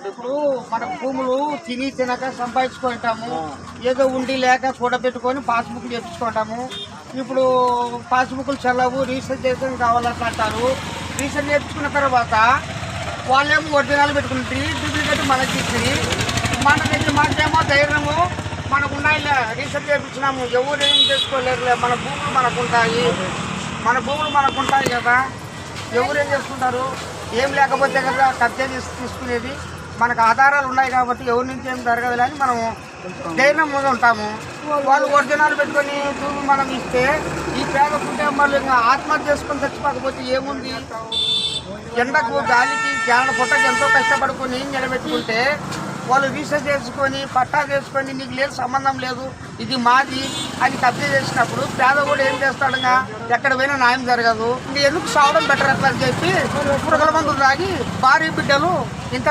ఇప్పుడు మన భూములు తిని తినక సంపాదించుకుంటాము, ఏదో ఉండి లేక కూడబెట్టుకొని పాస్బుక్ చేపించుకుంటాము. ఇప్పుడు పాస్బుక్లు చెల్లవు, రిజిస్ట్రేషన్ కావాలని అంటారు. రిజిస్టర్ చేయించుకున్న తర్వాత వాళ్ళేమో ఒరిజినల్ పెట్టుకుంటారు, డూప్లికేట్ మనకి ఇచ్చి మాకేమో ధైర్యము మనకు ఉన్నాయి. రిజిస్టర్ చేయించినాము, ఎవరు ఏం చేసుకోలేరులే, మన భూములు మనకు ఉంటాయి కదా. ఎవరేం చేసుకుంటారు? ఏం లేకపోతే కదా కబ్జా తీసుకునేది. మనకు ఆధారాలు ఉన్నాయి కాబట్టి ఎవరి నుంచి ఏం జరగదు అని మనం ధైర్యం మీద ఉంటాము. వాళ్ళు ఒరిజినల్ పెట్టుకొని భూమి మనం ఇస్తే ఈ పేద కుటుంబాలు ఇంకా ఆత్మహత్య చేసుకొని చచ్చిపోకపోతే ఏముంది? ఎండకు గాలికి జాన పుట్టకి ఎంతో కష్టపడుకొని నిలబెట్టుకుంటే వాళ్ళు రీసెర్చ్ చేసుకొని పట్టా చేసుకొని నీకు లేదు, సంబంధం లేదు, ఇది మాది అని కబ్జా చేసినప్పుడు పేదవాడు ఏం చేస్తాడుగా? ఎక్కడ పోయినా న్యాయం జరగదు. ఇంక ఎందుకు సావడం బెటర్ అట్లా అని చెప్పి పురుగుల మందులు తాగి భార్య బిడ్డలు ఇంత